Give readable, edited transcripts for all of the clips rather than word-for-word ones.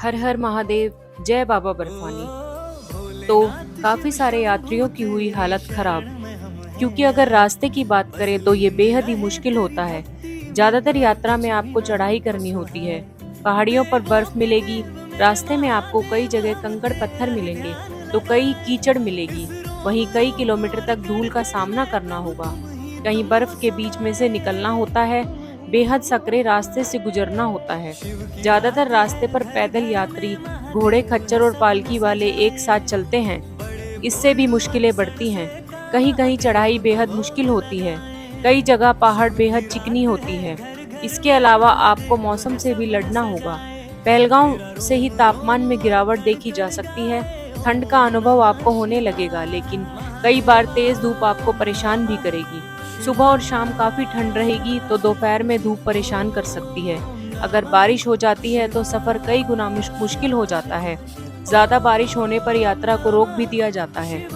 हर हर महादेव, जय बाबा बर्फानी। तो काफी सारे यात्रियों की हुई हालत खराब, क्योंकि अगर रास्ते की बात करें तो ये बेहद ही मुश्किल होता है। ज्यादातर यात्रा में आपको चढ़ाई करनी होती है, पहाड़ियों पर बर्फ मिलेगी, रास्ते में आपको कई जगह कंकड़ पत्थर मिलेंगे तो कई कीचड़ मिलेगी, वहीं कई किलोमीटर तक धूल का सामना करना होगा। कहीं बर्फ के बीच में से निकलना होता है, बेहद सकरे रास्ते से गुजरना होता है। ज्यादातर रास्ते पर पैदल यात्री, घोड़े, खच्चर और पालकी वाले एक साथ चलते हैं, इससे भी मुश्किलें बढ़ती हैं। कहीं कहीं चढ़ाई बेहद मुश्किल होती है, कई जगह पहाड़ बेहद चिकनी होती है। इसके अलावा आपको मौसम से भी लड़ना होगा। पहलगांव से ही तापमान में गिरावट देखी जा सकती है। ठंड का अनुभव आपको होने लगेगा, लेकिन कई बार तेज धूप आपको परेशान भी करेगी। सुबह और शाम काफी ठंड रहेगी तो दोपहर में धूप परेशान कर सकती है। अगर बारिश हो जाती है तो सफर कई गुना मुश्किल हो जाता है। ज्यादा बारिश होने पर यात्रा को रोक भी दिया जाता है।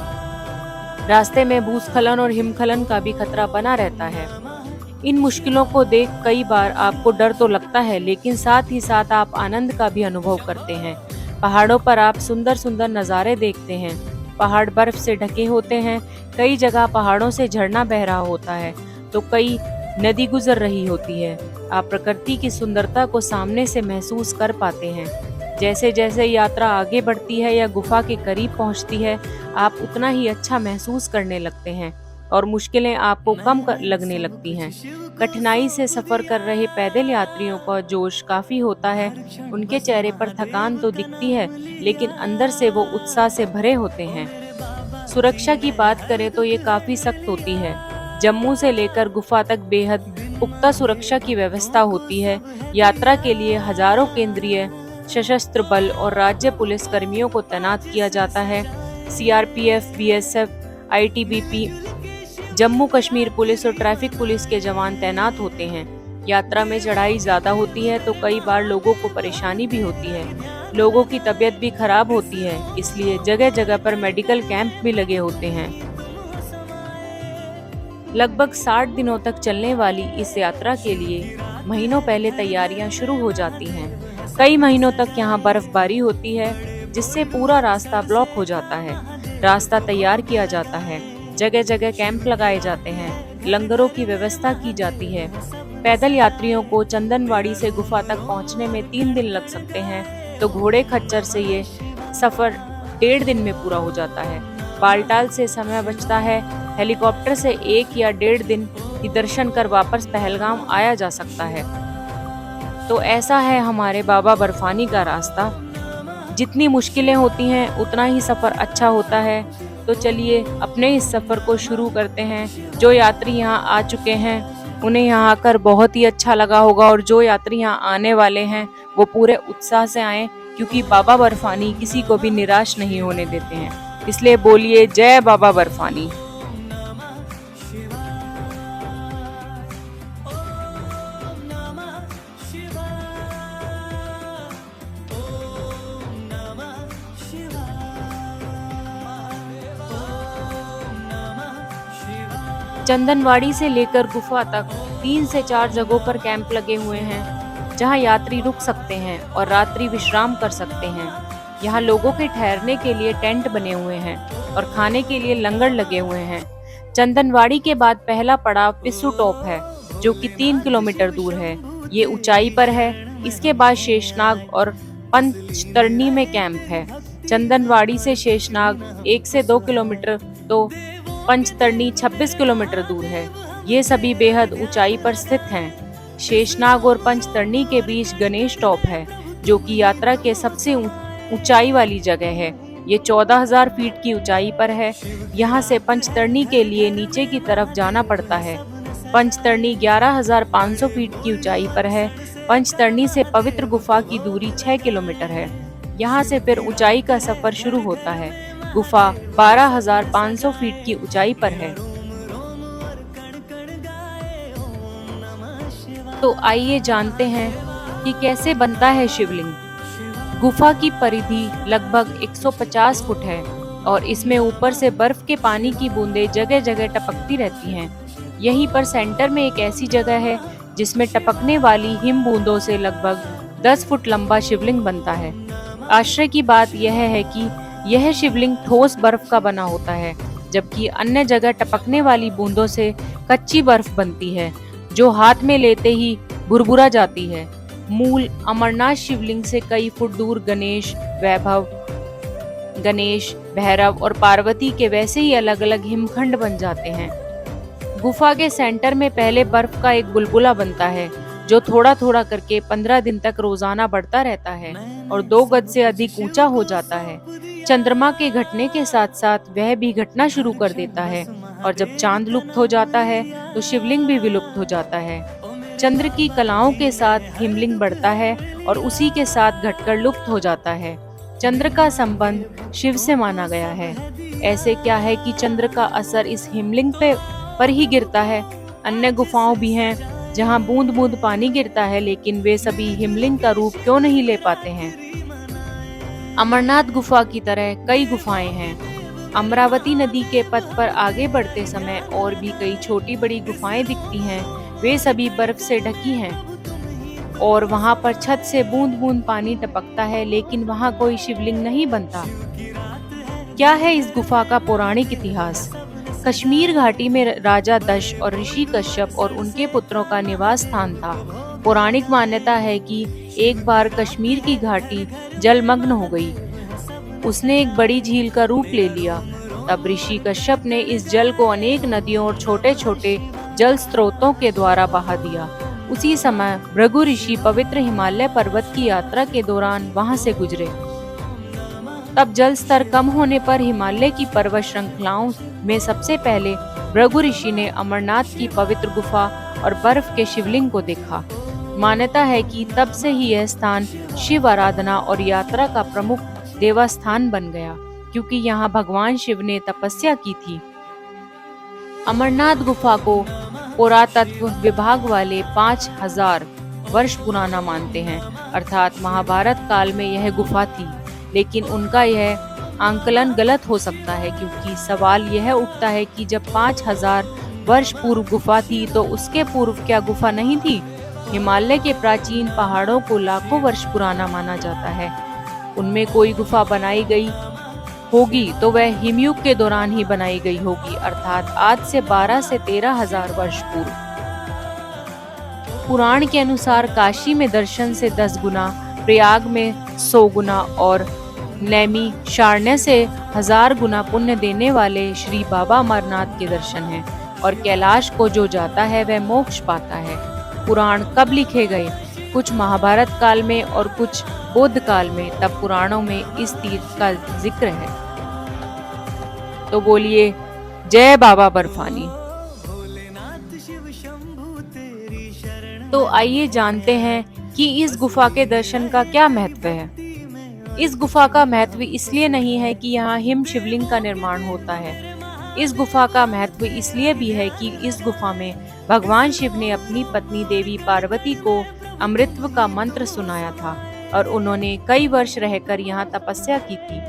रास्ते में भूस्खलन और हिमस्खलन का भी खतरा बना रहता है। इन मुश्किलों को देख कई बार आपको डर तो लगता है, लेकिन साथ ही साथ आप आनंद का भी अनुभव करते हैं। पहाड़ों पर आप सुंदर सुंदर नज़ारे देखते हैं। पहाड़ बर्फ से ढके होते हैं, कई जगह पहाड़ों से झरना बह रहा होता है तो कई नदी गुजर रही होती है। आप प्रकृति की सुंदरता को सामने से महसूस कर पाते हैं। जैसे जैसे यात्रा आगे बढ़ती है या गुफा के करीब पहुंचती है, आप उतना ही अच्छा महसूस करने लगते हैं और मुश्किलें आपको कम लगने लगती हैं। कठिनाई से सफर कर रहे पैदल यात्रियों का जोश काफी होता है। उनके चेहरे पर थकान तो दिखती है, लेकिन अंदर से वो उत्साह से भरे होते हैं। सुरक्षा की बात करें तो ये काफी सख्त होती है। जम्मू से लेकर गुफा तक बेहद पुख्ता सुरक्षा की व्यवस्था होती है। यात्रा के लिए हजारों केंद्रीय सशस्त्र बल और राज्य पुलिस कर्मियों को तैनात किया जाता है। CRPF, BSF, ITBP, Jammu Kashmir police और ट्रैफिक पुलिस के जवान तैनात होते हैं। यात्रा में चढ़ाई ज्यादा होती है तो कई बार लोगों को परेशानी भी होती है। लोगों की तबीयत भी खराब होती है, इसलिए जगह जगह पर मेडिकल कैंप भी लगे होते हैं। लगभग 60 दिनों तक चलने वाली इस यात्रा के लिए महीनों पहले तैयारियां शुरू हो जाती हैं। कई महीनों तक यहाँ बर्फबारी होती है, जिससे पूरा रास्ता ब्लॉक हो जाता है। रास्ता तैयार किया जाता है, जगह जगह कैंप लगाए जाते हैं, लंगरों की व्यवस्था की जाती है। पैदल यात्रियों को चंदनवाड़ी से गुफा तक पहुंचने में 3 दिन लग सकते हैं, तो घोड़े खच्चर से ये सफर 1.5 दिन में पूरा हो जाता है। बालटाल से समय बचता है। हेलीकॉप्टर से 1 या 1.5 दिन ही दर्शन कर वापस पहलगाम आया जा सकता है। तो ऐसा है हमारे बाबा बर्फानी का रास्ता। जितनी मुश्किलें होती हैं उतना ही सफर अच्छा होता है। तो चलिए अपने इस सफर को शुरू करते हैं। जो यात्री यहाँ आ चुके हैं उन्हें यहाँ आकर बहुत ही अच्छा लगा होगा, और जो यात्री यहाँ आने वाले हैं वो पूरे उत्साह से आए, क्योंकि बाबा बर्फानी किसी को भी निराश नहीं होने देते हैं। इसलिए बोलिए जय बाबा बर्फानी। चंदनवाड़ी से लेकर गुफा तक 3 से 4 जगहों पर कैंप लगे हुए हैं, जहां यात्री रुक सकते हैं और रात्रि विश्राम कर सकते हैं। यहाँ लोगों के ठहरने के लिए टेंट बने हुए हैं और खाने के लिए लंगर लगे हुए हैं। चंदनवाड़ी के बाद पहला पड़ाव पिस्सू टॉप है, जो कि 3 किलोमीटर दूर है। ये ऊंचाई पर है। इसके बाद शेषनाग और पंचतरणी में कैंप है। चंदनवाड़ी से शेषनाग 1 से 2 किलोमीटर तो पंचतरणी 26 किलोमीटर दूर है। ये सभी बेहद ऊंचाई पर स्थित हैं। शेषनाग और पंचतरणी के बीच गणेश टॉप है, जो कि यात्रा के सबसे ऊंचाई वाली जगह है। ये 14,000 फीट की ऊंचाई पर है। यहाँ से पंचतरणी के लिए नीचे की तरफ जाना पड़ता है। पंचतरणी 11,500 फीट की ऊंचाई पर है। पंचतरणी से पवित्र गुफा की दूरी 6 किलोमीटर है। यहाँ से फिर ऊंचाई का सफर शुरू होता है। गुफा 12,500 फीट की ऊंचाई पर है। तो आइए जानते हैं कि कैसे बनता है शिवलिंग। गुफा की परिधि लगभग 150 फुट है और इसमें ऊपर से बर्फ के पानी की बूंदें जगह जगह टपकती रहती हैं। यहीं पर सेंटर में एक ऐसी जगह है जिसमें टपकने वाली हिम बूंदों से लगभग 10 फुट लंबा शिवलिंग बनता है। आश्चर्य की बात यह है कि यह शिवलिंग ठोस बर्फ का बना होता है, जबकि अन्य जगह टपकने वाली बूंदों से कच्ची बर्फ बनती है, जो हाथ में लेते ही भुरभुरा जाती है। मूल अमरनाथ शिवलिंग से कई फुट दूर गणेश, भैरव और पार्वती के वैसे ही अलग अलग हिमखंड बन जाते हैं। गुफा के सेंटर में पहले बर्फ का एक बुलबुला बनता है, जो थोड़ा थोड़ा करके 15 दिन तक रोजाना बढ़ता रहता है और 2 गज से अधिक ऊंचा हो जाता है। चंद्रमा के घटने के साथ साथ वह भी घटना शुरू कर देता है, और जब चांद लुप्त हो जाता है तो शिवलिंग भी विलुप्त हो जाता है। चंद्र की कलाओं के साथ हिमलिंग बढ़ता है और उसी के साथ घटकर लुप्त हो जाता है। चंद्र का संबंध शिव से माना गया है। ऐसे क्या है कि चंद्र का असर इस हिमलिंग पर ही गिरता है? अन्य गुफाओं भी हैं जहां बूंद बूंद पानी गिरता है, लेकिन वे सभी हिमलिंग का रूप क्यों नहीं ले पाते हैं? अमरनाथ गुफा की तरह कई गुफाएं हैं। अमरावती नदी के पथ पर आगे बढ़ते समय और भी कई छोटी बड़ी गुफाएं दिखती हैं। वे सभी बर्फ से ढकी हैं और वहां पर छत से बूंद बूंद पानी टपकता है, लेकिन वहां कोई शिवलिंग नहीं बनता। क्या है इस गुफा का पौराणिक इतिहास? कश्मीर घाटी में राजा दक्ष और ऋषि कश्यप और उनके पुत्रों का निवास स्थान था। पौराणिक मान्यता है कि एक बार कश्मीर की घाटी जलमग्न हो गई। उसने एक बड़ी झील का रूप ले लिया। तब ऋषि कश्यप ने इस जल को अनेक नदियों और छोटे छोटे जल स्रोतों के द्वारा बहा दिया। उसी समय भृगु ऋषि पवित्र हिमालय पर्वत की यात्रा के दौरान वहां से गुजरे। तब जल स्तर कम होने पर हिमालय की पर्वत श्रृंखलाओं में सबसे पहले भृगु ऋषि ने अमरनाथ की पवित्र गुफा और बर्फ के शिवलिंग को देखा। मान्यता है कि तब से ही यह स्थान शिव आराधना और यात्रा का प्रमुख देवस्थान बन गया, क्योंकि यहाँ भगवान शिव ने तपस्या की थी। अमरनाथ गुफा को पुरातत्व विभाग वाले 5000 वर्ष पुराना मानते हैं, अर्थात महाभारत काल में यह गुफा थी। लेकिन उनका यह आंकलन गलत हो सकता है, क्योंकि सवाल यह उठता है कि जब 5000 वर्ष पूर्व गुफा थी तो उसके पूर्व क्या गुफा नहीं थी? हिमालय के प्राचीन पहाड़ों को लाखों वर्ष पुराना माना जाता है। उनमें कोई गुफा बनाई गई होगी तो वह हिमयुग के दौरान ही बनाई गई होगी, अर्थात आज से 12 से 13,000 वर्ष पूर्व। पुराण के अनुसार काशी में दर्शन से 10 गुना, प्रयाग में 100 गुना और नैमी शारण्य से 1000 गुना पुण्य देने वाले श्री बाबा अमरनाथ के दर्शन हैं, और कैलाश को जो जाता है वह मोक्ष पाता है। पुराण कब लिखे गए? कुछ महाभारत काल में और कुछ बौद्ध काल में। तब पुराणों में इस तीर्थ का जिक्र है। तो बोलिए जय बाबा बर्फानी। तो आइए जानते हैं कि इस गुफा के दर्शन का क्या महत्व है। इस गुफा का महत्व इसलिए नहीं है कि यहाँ हिम शिवलिंग का निर्माण होता है। इस गुफा का महत्व इसलिए भी है कि इस गुफा में भगवान शिव ने अपनी पत्नी देवी पार्वती को अमृतत्व का मंत्र सुनाया था और उन्होंने कई वर्ष रहकर यहाँ तपस्या की थी।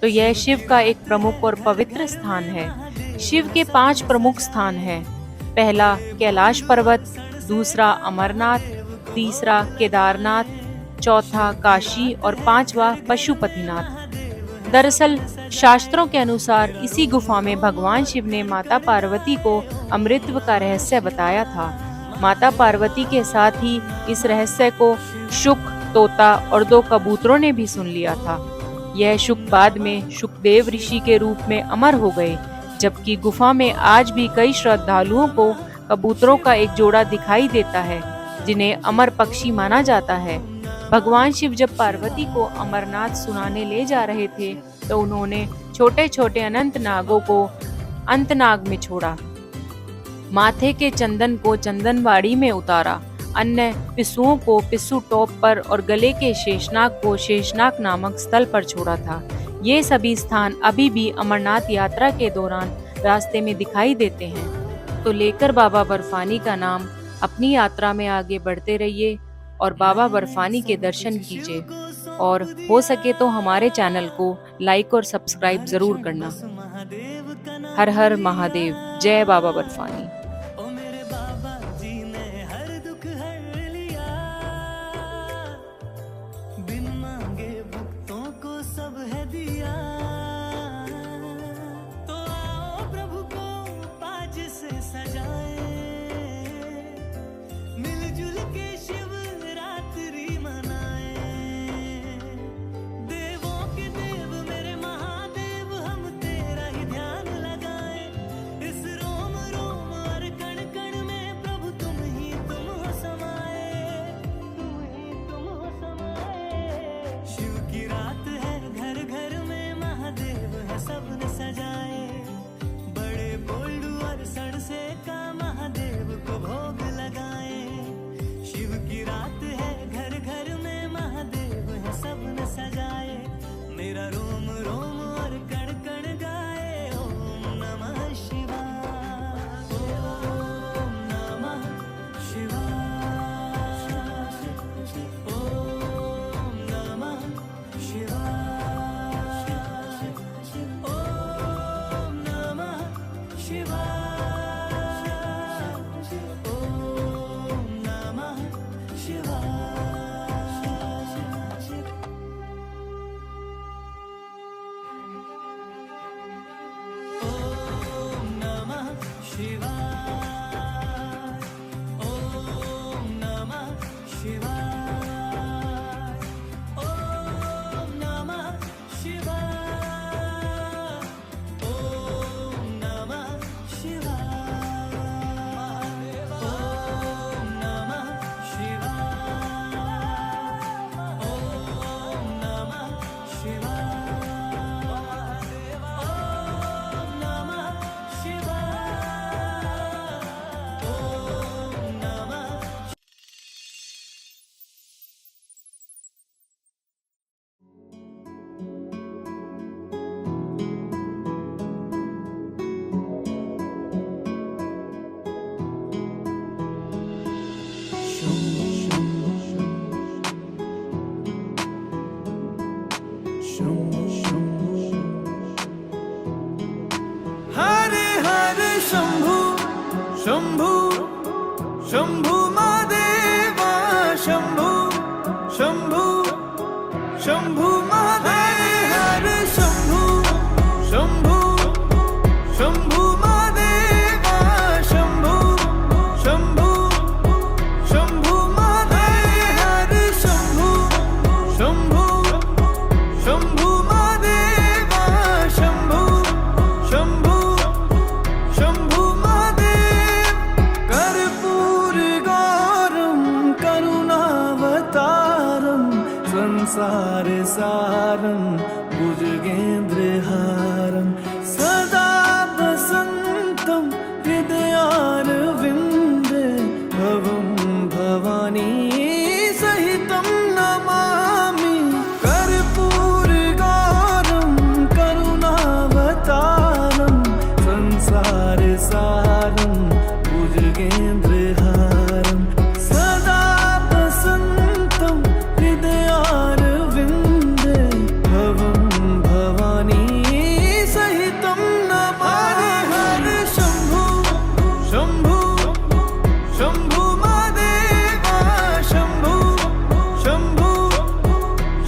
तो यह शिव का एक प्रमुख और पवित्र स्थान है। शिव के 5 प्रमुख स्थान हैं। पहला कैलाश पर्वत, दूसरा अमरनाथ, तीसरा केदारनाथ, चौथा काशी और 5वां पशुपतिनाथ। दरअसल शास्त्रों के अनुसार इसी गुफा में भगवान शिव ने माता पार्वती को अमृतत्व का रहस्य बताया था। माता पार्वती के साथ ही इस रहस्य को शुक, तोता और 2 कबूतरों ने भी सुन लिया था। यह शुक बाद में शुकदेव ऋषि के रूप में अमर हो गए, जबकि गुफा में आज भी कई श्रद्धालुओं को कबूतरों का एक जोड़ा दिखाई देता है, जिन्हें अमर पक्षी माना जाता है। भगवान शिव जब पार्वती को अमरनाथ सुनाने ले जा रहे थे तो उन्होंने छोटे छोटे अनंत नागों को अंतनाग में छोड़ा, माथे के चंदन को चंदनवाड़ी में उतारा, अन्य पिस्सुओं को पिस्सू टॉप पर और गले के शेषनाग को शेषनाग नामक स्थल पर छोड़ा था। ये सभी स्थान अभी भी अमरनाथ यात्रा के दौरान रास्ते में दिखाई देते हैं। तो लेकर बाबा बर्फानी का नाम अपनी यात्रा में आगे बढ़ते रहिए और बाबा बर्फानी के दर्शन कीजिए, और हो सके तो हमारे चैनल को लाइक और सब्सक्राइब जरूर करना। हर हर महादेव। जय बाबा बर्फानी। बिन मांगे भुगतों है सबने सजाए, बड़े बोल्डू और सड़से का महादेव को भोग लगाए। शिव की रात है घर घर में महादेव है सबने सजाए, मेरा रोम रोम और कण कण गाए ओम नमः शिवाय, ओम नमः शिवाय, ओम नमः शिवाय, ओम नमः शिवाय, ओम नमः शिवाय। ओम नमः शिवाय, ओम नमः शिवाय, ओम नमः शिवाय, ओम नमः शिवाय, ओम नमः शिवाय, ओम नमः शिवाय, ओम नमः शिवाय, ओम नमः। हरे हरे शंभु शंभु शंभु महादेवा, शंभु शंभु शंभु महादेव, हरे शंभु शंभु शंभु महादेवा, शंभु शंभु शंभु महादेव, हरे शंभु शंभु शंभु महादेवा, शंभु शंभु शंभु महादेव। कर्पूर गौरम करुणावतारम संसार सारम भुजगेन्द्रहारम सदा वसन्तं हृदयारविन्दे भवं भवानी सहितं नमामि। कर्पूर गौरम करुणावतारम संसार सारं भुजगेन्द्रहारं सदा वसन्तं हृदयारविन्दे भवं भवानी सहितं नमामि। हरे शंभु शंभु शंभु महादेवा, शंभु शंभु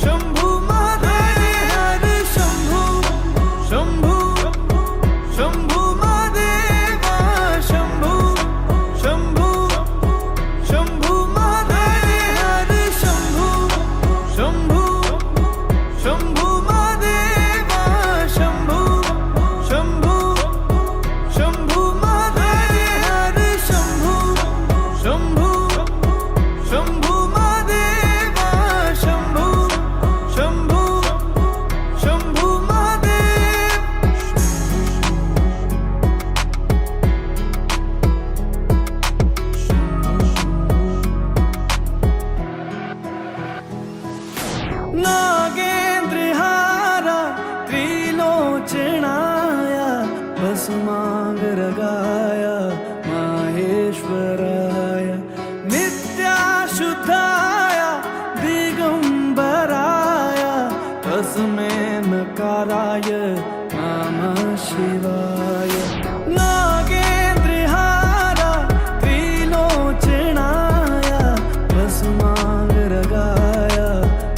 शंभु महादेव, हरे शंभु शंभु शंभु महादेवा, शंभु शंभु शंभु महादेव, हरे शंभु शंभु शंभु महादेवा, शंभु शंभु शंभु महादेव, हरे शंभु शंभु शंभु महादेवा, शंभु शंभु शंभु महादेव। नागेन्द्रहारा त्रिलोचनाय भस्मांगरगाय माहेश्वराय नित्याशुद्धाय दिगंबराय तस्मै नकाराय नमः शिवाय। नागेन्द्रहारा त्रिलोचनाय भस्मांगरगाय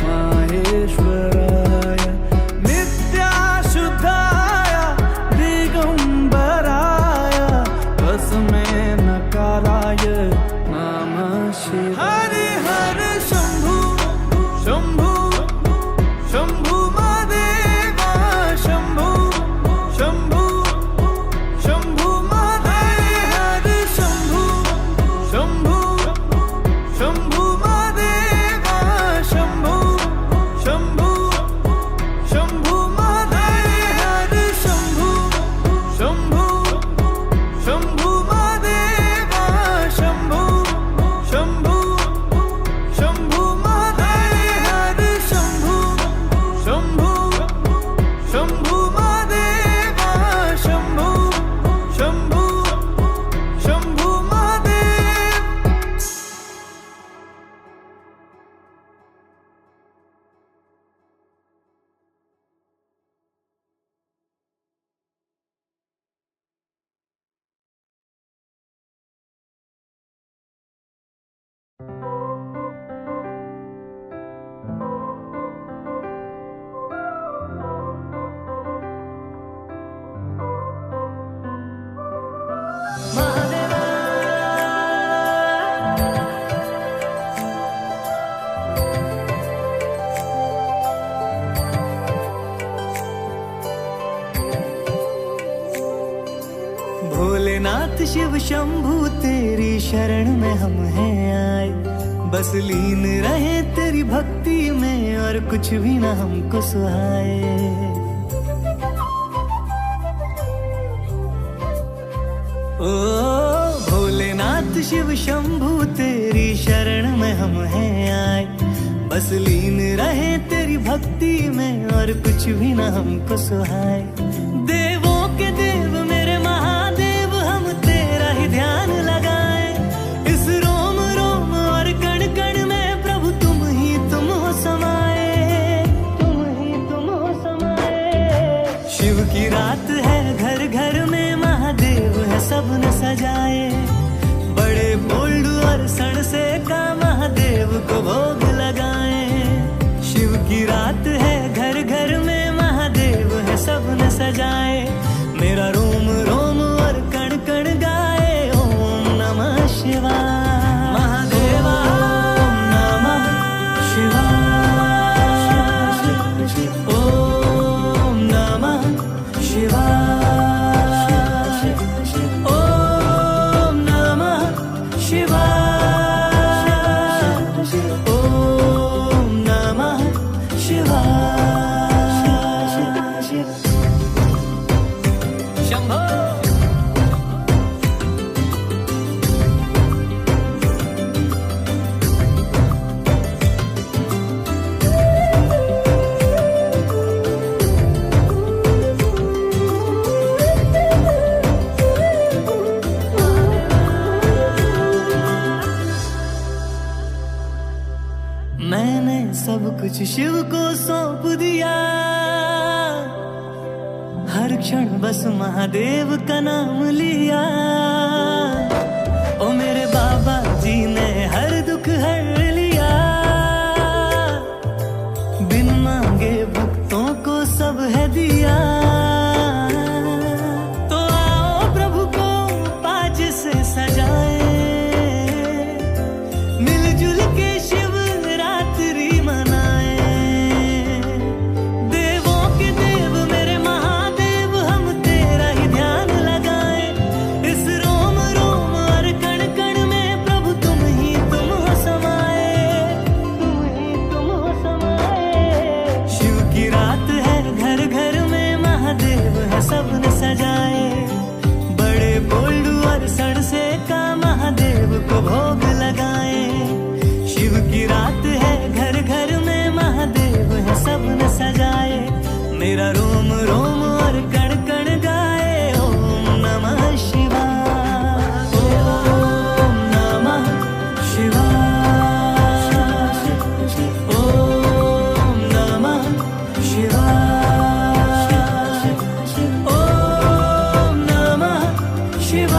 माहेश्वराय नित्याशुद्धाय दिगंबराय तस्मै नकाराय नमः शिवाय। हरे हरे शंभु शंभु शंभु महादेवा, शंभु शंभु शंभु महादेव, हरे शंभु शंभु शंभु महादेवा, शंभु शंभु शंभु महादेव, हरे भोलेनाथ शिव शंभू तेरी शरण में हम हैं आए, बस लीन रहे तेरी भक्ति में और कुछ भी ना हमको सुहाए। ओ भोलेनाथ शिव शंभू तेरी शरण में हम हैं आए, बस लीन रहे तेरी भक्ति में और कुछ भी ना हमको सुहाए। देवों के देव मेरे महादेव हम तेरा ही ध्यान लगाए, इस रोम रोम और कण कण में प्रभु तुम हो समाए, तुम हो समाए। शिव की रात है घर घर में महादेव है सबने सजाए, बड़े बोल्ड और सण से का महादेव को भोग लगाए। शिव की रात है घर घर में महादेव है सबने सजाए, मेरा रोम रोम और कण कण गाए ओम नमः शिवाय। महादेवा ओम नमः शिवाय, ओम नमः शिवाय, ओम नमः शिवाय, ओम नमः शिवाय। शंभो मैंने सब कुछ शिव को सौंप दिया, हर क्षण बस महादेव का नाम लिया। ओ मेरे बाबा जी ने हर दुख हर लिया, बिन मांगे भक्तों को सब है दिया। तो आओ प्रभु को पाज से सजाए, मिलजुल के शिव रात्रि मनाए। देवों के देव मेरे महादेव हम तेरा ही ध्यान लगाए, इस रोम रोम और कण कण में प्रभु तुम हो समाए, तुम हो समाए। शिव की रात है घर घर में महादेव है सबने सजाए, बड़े बोल्ड और सड़ से का महादेव को भोग लगाए। शिव की रात है घर घर में महादेव है सबने सजाए, मेरा रोम रोम और कण कण गाए ओम नमः शिवाय, ओम नमः शिवाय, ओम नमः शिवाय, ओम नमः शिवाय,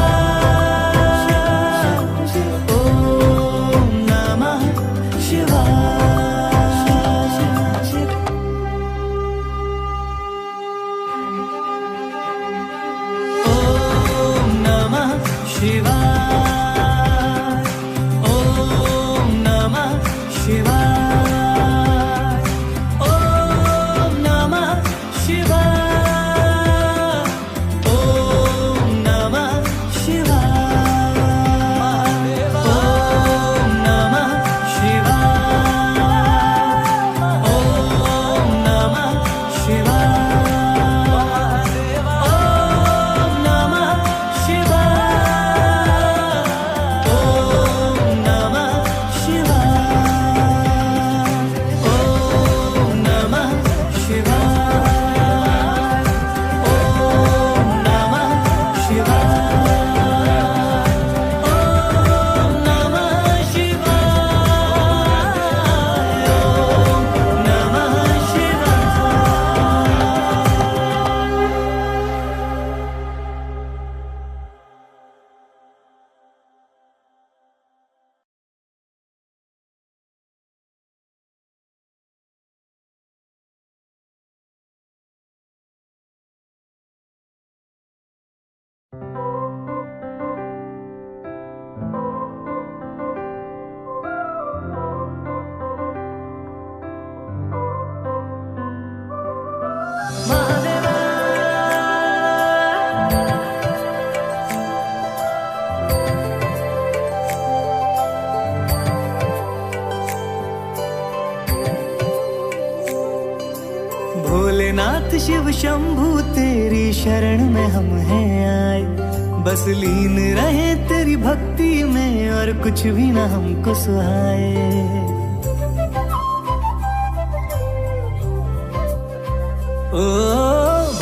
ओम नमः शिवाय। ओम नमः शिवाय, ओम नमः शिवाय, ओम नमः शिवाय, ओम नमः शिवाय, ओम नमः शिवाय, ओम नमः शिवाय, ओम नमः शिवाय, ओम नमः शिवाय, ओम नमः शिवाय, ओम नमः शिवाय, ओम नमः भोलेनाथ शिव शंभू तेरी शरण में हम हैं आए, बस लीन रहे तेरी भक्ति में और कुछ भी ना हमको सुहाए। ओ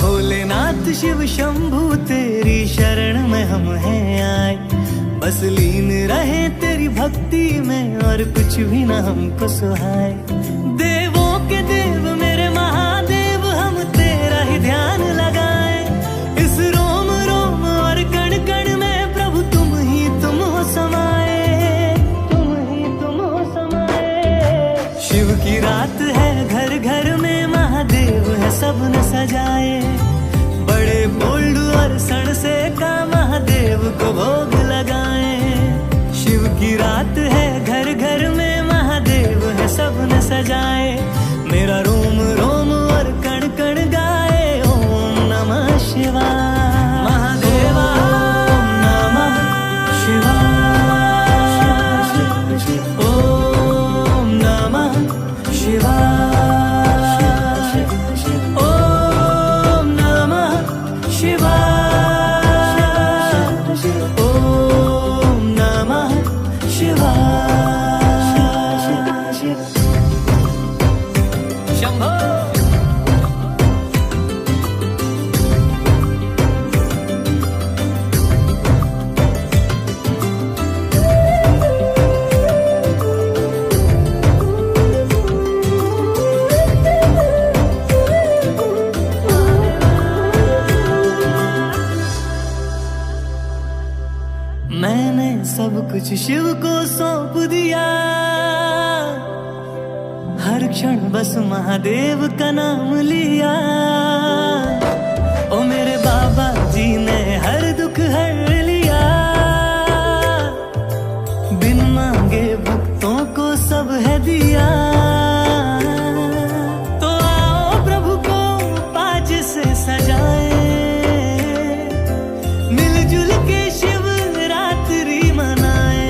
भोलेनाथ शिव शंभू तेरी शरण में हम हैं आए, बस लीन रहे तेरी भक्ति में और कुछ भी ना हमको सुहाए। देवों के देव मेरे महादेव हम तेरा ही ध्यान लगाए, इस रोम रोम और कण कण में प्रभु तुम हो समाए, तुम हो समाए। शिव की रात है घर घर में महादेव है सबने सजाए, बड़े बोल्ड और सण से का महादेव को भोग लगाए। शिव की रात है घर घर में महादेव है सबने सजाए, मेरा रोम रोम और कण कण गाए ओम नमः शिवाय। महादेवा ओम नमः शिवाय, ओम नमः शिवाय, ओम नमः शिवाय, ओम नमः शिवाय। शंभो मैंने सब कुछ शिव को सौंप दिया, हर क्षण बस महादेव का नाम लिया। ओ मेरे बाबा जी ने हर दुख हर लिया, बिन मांगे भक्तों को सब है दिया। तो आओ प्रभु को पाज से सजाए, मिलजुल के शिव रात्रि मनाए।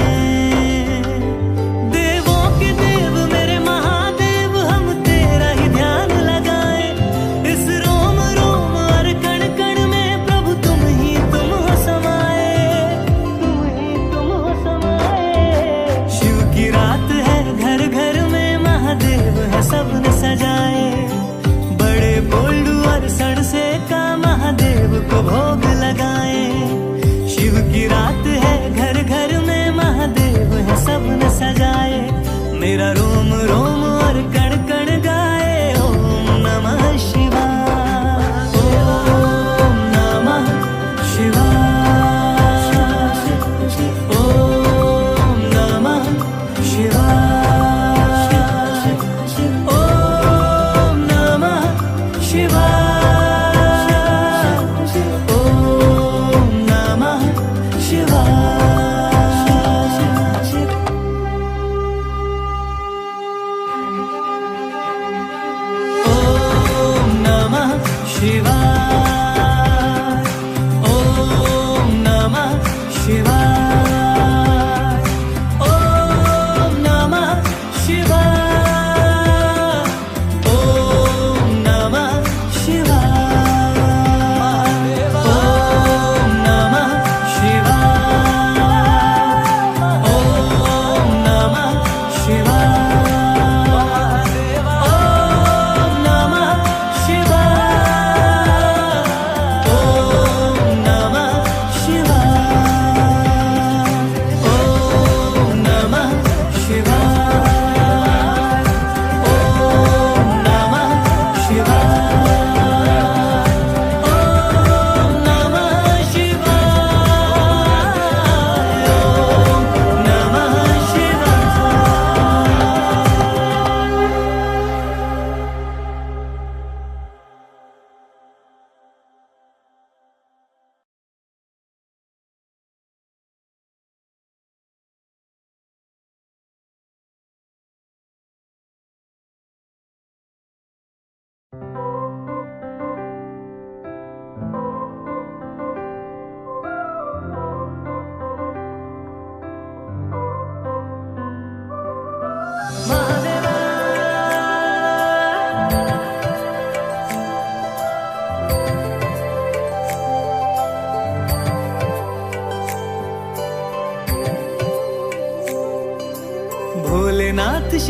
देवों के देव मेरे महादेव हम तेरा ही ध्यान लगाए, इस रोम रोम और कण कण में प्रभु तुम हो समाए, तुम हो समाए। शिव की रात है घर घर में महादेव है सबने सजाए, बड़े बोल्ड और सण से का महादेव को भोग लगाए। शिव की रात है घर घर में महादेव है सबने सजाए, मेरा रोम रोम और कण कण गाए ओम नमः शिवाय, ओम नमः शिवाय, ओम नमः शिवाय, ओम नमः शिवाय, ओम नमः शिवाय। ओम नमः शिवाय, ओम नमः शिवाय, ओम नमः शिवाय, ओम नमः शिवाय, ओम नमः शिवाय, ओम नमः शिवाय, ओम नमः शिवाय,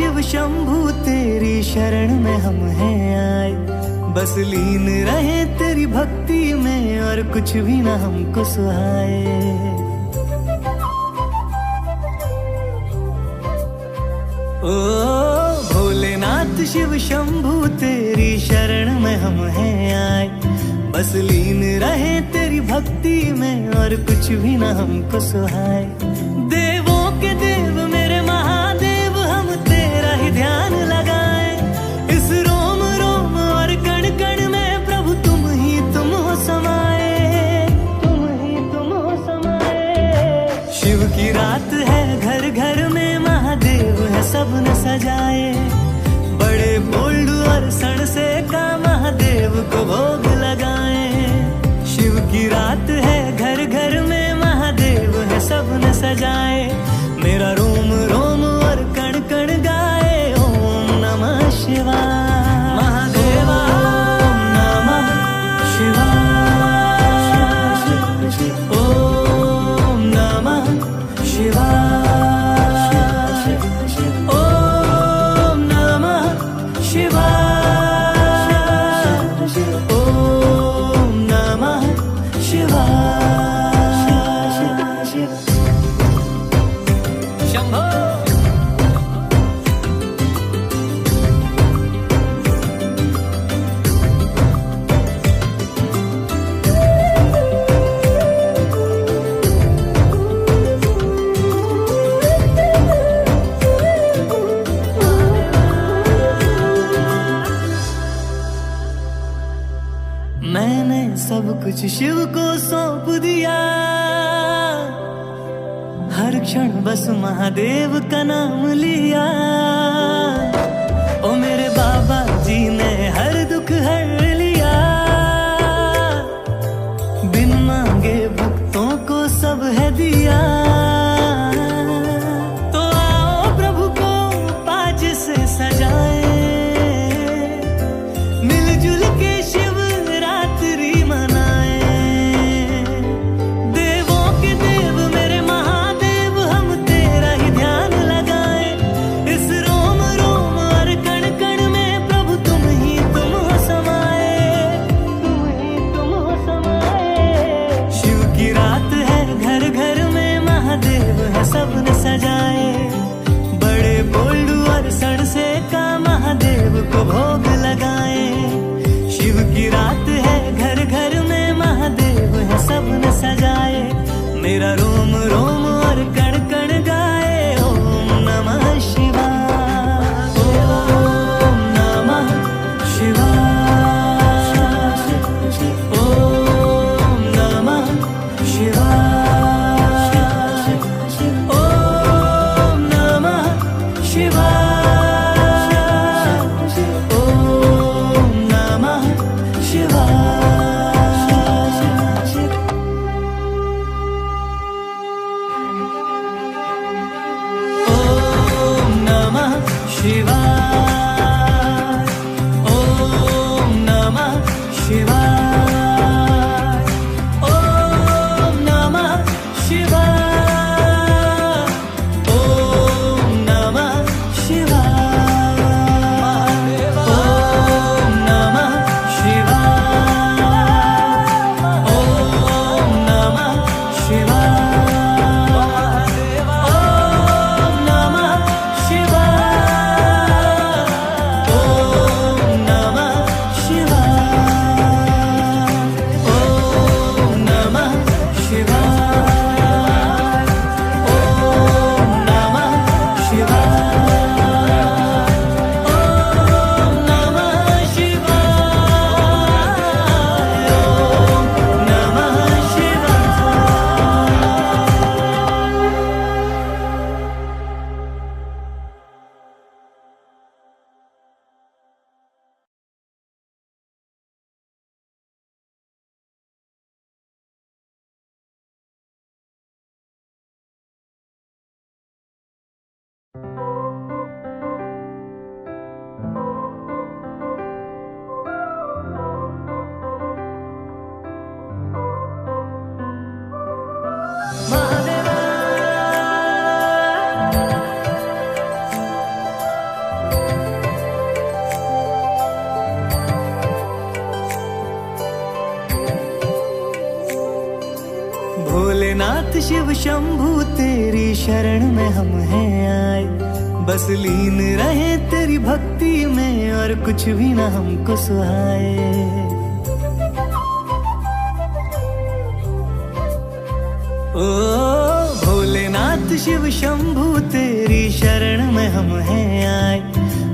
शिव शंभू तेरी शरण में हम हैं आए, बस लीन रहे तेरी भक्ति में और कुछ भी ना हमको सुहाए। ओ भोलेनाथ शिव शंभू तेरी शरण में हम हैं आए, बस लीन रहे तेरी भक्ति में और कुछ भी ना हमको सुहाए। देवों के देव मेरे महादेव हम तेरा ही ध्यान लगाए, इस रोम रोम और कण कण में प्रभु तुम हो समाए, तुम हो समाए। शिव की रात है घर घर में महादेव है सबने सजाए, बड़े बोल्ड और सण से का महादेव को भोग लगाए। शिव की रात है घर घर में महादेव है सबने सजाए, मेरा रोम रोम और कण कण गाए ओम नमः शिवाय। महादेवा ओम नमः शिवाय, ओम नमः शिवाय, ओम नमः शिवाय, ओम नमः शिवाय। शंभो मैंने सब कुछ शिव को सौंप दिया, हर क्षण बस महादेव का नाम लिया। ओ मेरे बाबा जी ने हर दुख हर लिया, बिन मांगे भक्तों को सब है दिया। तो आओ प्रभु को पाज से सजाए, मिलजुल के शिव रात्रि मनाए। देवों के देव मेरे महादेव हम तेरा ही ध्यान लगाए, इस रोम रोम और कण कण में प्रभु तुम हो समाए, तुम हो समाए। शिव की रात है घर घर में महादेव है सबने सजाए, बड़े बोल्ड और सण से का महादेव को भोग लगाए। शिव की रात है घर घर में महादेव है सबने सजाए, मेरा रोम रोम और कण कण गाए ओम नमः शिवाय, ओम नमः शिवाय, ओम नमः शिवाय, ओम नमः शिवाय, ओम नमः शिवाय। ओम नमः शिवाय, ओम नमः शिवाय, ओम नमः शिवाय, ओम नमः शिवाय, ओम नमः शिवाय, ओम नमः शिवाय, ओम नमः शिवाय, ओम नमः शिवाय। भोलेनाथ शिव शंभू तेरी शरण में हम हैं आए, बस लीन रहे तेरी भक्ति में और कुछ भी ना हमको सुहाए। ओ भोलेनाथ शिव शंभू तेरी शरण में हम हैं आए,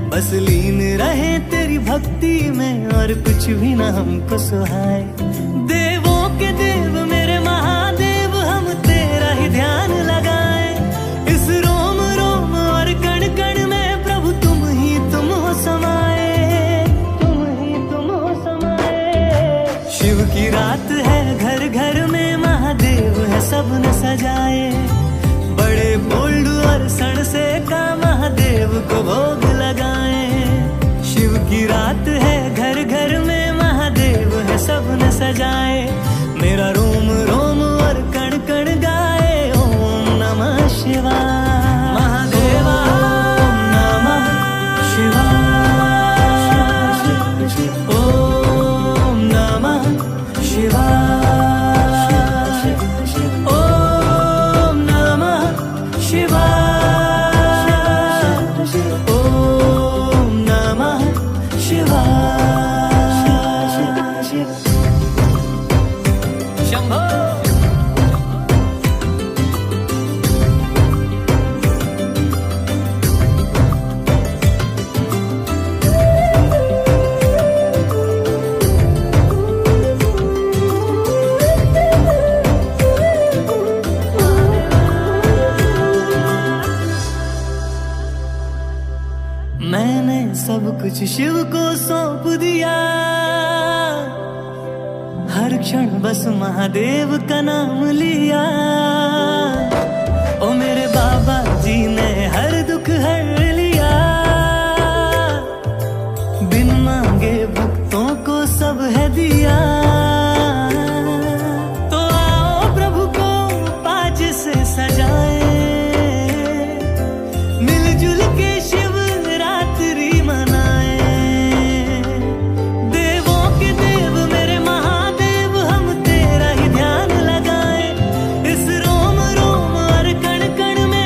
बस लीन रहे तेरी भक्ति में और कुछ भी ना हमको सुहाए। देवों के देव मेरे महादेव हम तेरा ही ध्यान लगाए, इस रोम रोम और कण कण में प्रभु तुम हो समाए, तुम हो समाए। शिव की रात है घर घर में महादेव है सबने सजाए, बड़े बोल्ड और सण से का महादेव को भोग लगाए। शिव की रात है घर घर में महादेव है सबने सजाए, मेरा रोम रोम और कण कण गाए ओम नमः शिवाय। महादेवा ओम नमः शिवाय, ओम नमः शिवाय, ओम नमः शिवाय, ओम नमः शिवाय। शंभो मैंने सब कुछ शिव को सौंप दिया, हर क्षण बस महादेव का नाम लिया। ओ मेरे बाबा जी ने हर दुख हर लिया, बिन मांगे भक्तों को सब है दिया। तो आओ प्रभु को पाज से सजाए, मिलजुल के शिव रात्रि मनाए। देवों के देव मेरे महादेव हम तेरा ही ध्यान लगाए, इस रोम रोम और कण कण में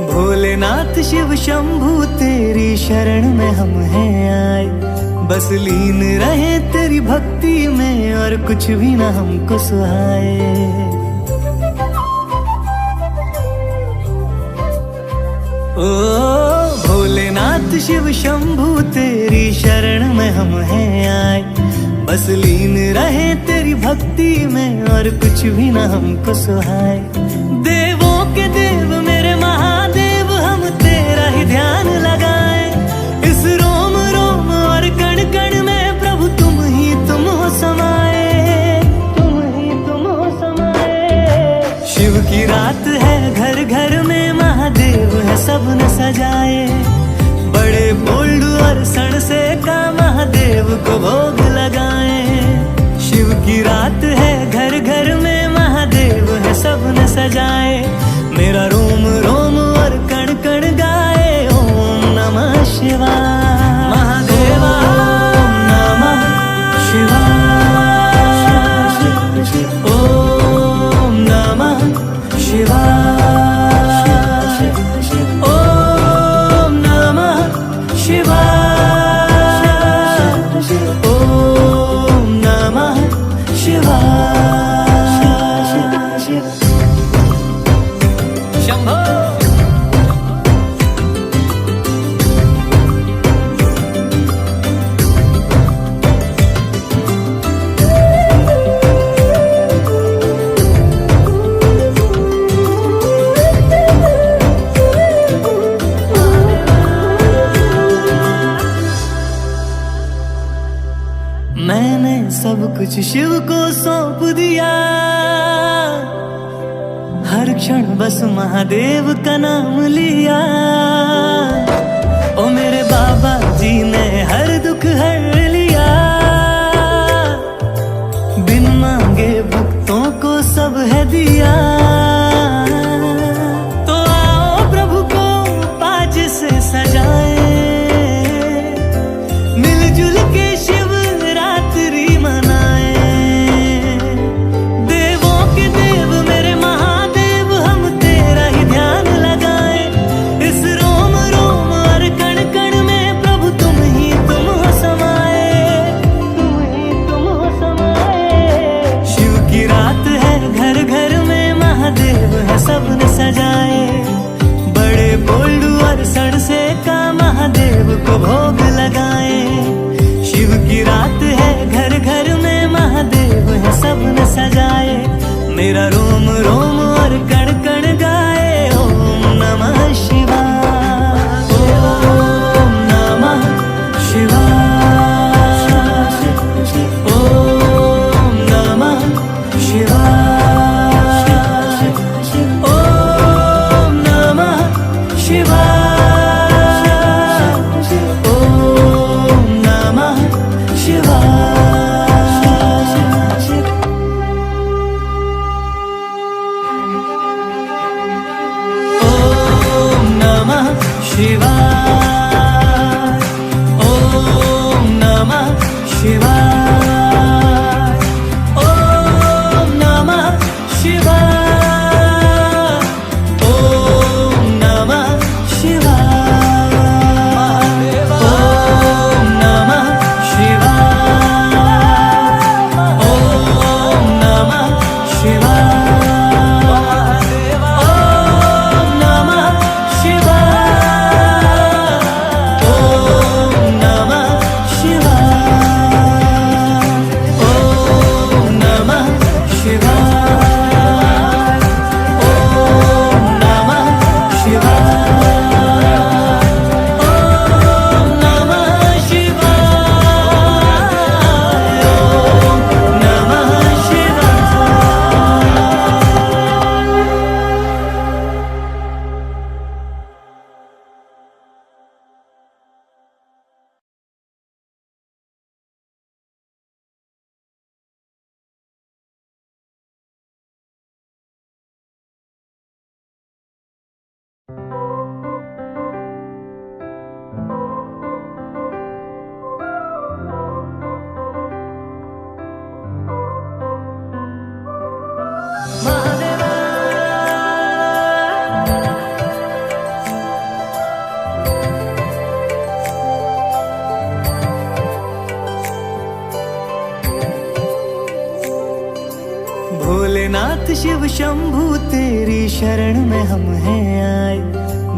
भोलेनाथ शिव शंभू तेरी शरण में हम हैं आए, बस लीन रहे तेरी भक्ति में और कुछ भी ना हमको सुहाए। ओ भोलेनाथ शिव शंभू तेरी शरण में हम हैं आए, बस लीन रहे तेरी भक्ति में और कुछ भी ना हमको सुहाए। देवों के देव मेरे महादेव हम तेरा ही ध्यान लगाए, इस रोम रोम और कण कण में प्रभु तुम ही तुम हो समाए, तुम ही तुम हो समाए। शिव की रात है घर घर में महादेव है सबने सजाए, बड़े बोल्ड और सण से का महादेव को भोग लगाए। शिव की रात है घर घर में महादेव है सबने सजाए, मेरा रोम रोम और कण कण गाए ओम नमः शिवाय। महादेवा ओम नमः शिवाय, ओम नमः शिवाय, ओम नमः शिवाय, ओम नमः शिवाय। शंभो मैंने सब कुछ शिव को सौंप दिया, हर क्षण बस महादेव का नाम लिया। ओ मेरे बाबा जी ने हर दुख हर लिया, बिन मांगे भक्तों को सब है दिया। तो आओ प्रभु को पाज से सजाए, मिलजुल के शिव रात्रि मनाए। देवों के देव मेरे महादेव हम तेरा ही ध्यान लगाए, इस रोम रोम और कण कण में प्रभु तुम ही तुम हो समाए, तुम ही तुम हो समाए। शिव की रात है घर घर में महादेव है सबने सजाए, बड़े बोल्ड और सण से का महादेव को भोग लगाए। शिव की रात है घर घर में महादेव है सबने सजाए, मेरा रोम रोम और कण कण गाए ओम नमः शिवाय, ओम नमः शिवाय, ओम नमः शिवाय, ओम नमः शिवाय, ओम नमः शिवाय। ओम नमः शिवाय, ओम नमः शिवाय, ओम नमः शिवाय, ओम नमः शिवाय, ओम नमः शिवाय, ओम नमः शिवाय, ओम नमः शिवाय, शिव शंभू तेरी शरण में हम हैं आए,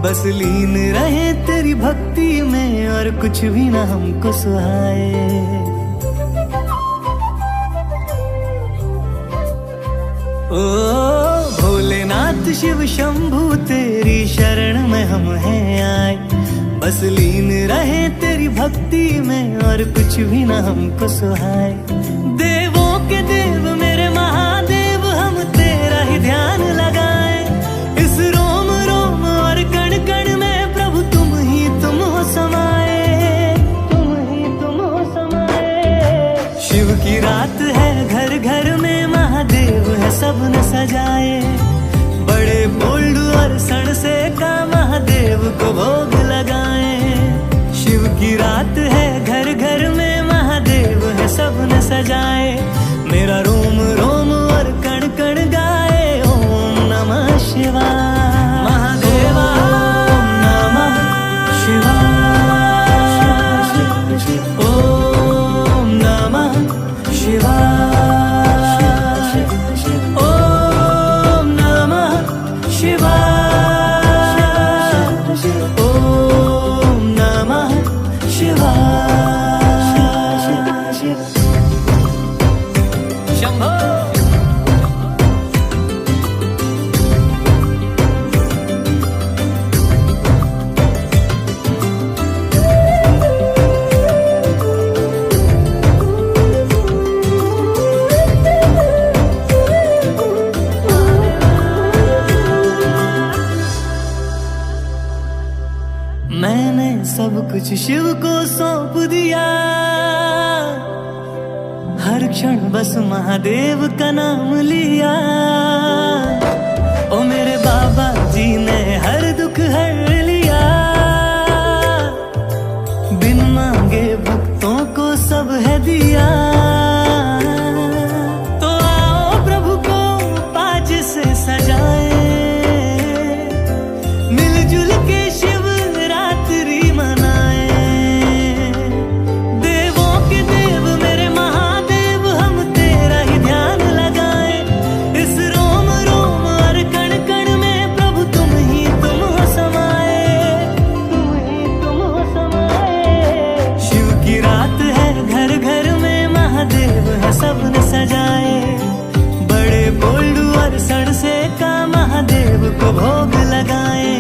बस लीन रहे तेरी भक्ति में और कुछ भी ना हमको सुहाए। ओ भोलेनाथ शिव शंभू तेरी शरण में हम हैं आए, बस लीन रहे तेरी भक्ति में और कुछ भी ना हमको सुहाए। देवों के देव मेरे महादेव हम तेरा ही ध्यान लगाए, इस रोम रोम और कण कण में प्रभु तुम हो समाए, तुम हो समाए। शिव की रात है घर घर में महादेव है सबने सजाए, बड़े बोल्ड और सण से का महादेव को भोग लगाए। शिव की रात है घर घर में महादेव है सबने सजाए, मेरा रोम रोम और कण कण गाए ओम नमः शिवाय। महादेवा ओम नमः शिवाय, ओम नमः शिवाय, ओम नमः शिवाय, ओम नमः शिवाय। शंभो मैंने सब कुछ शिव को सौंप दिया, हर क्षण बस महादेव का नाम लिया। ओ मेरे बाबा जी ने हर दुख हर लिया, बिन मांगे भक्तों को सब है दिया। तो आओ प्रभु को पाज से सजाए, मिलजुल के शिव रात्रि मनाए। देवों के देव मेरे महादेव हम तेरा ही ध्यान लगाए, इस रोम रोम और कण कण में प्रभु तुम हो समाए, तुम हो समाए। शिव की रात है घर घर में महादेव है सबने सजाए, बड़े बोल्ड और सण से का महादेव को भोग लगाए।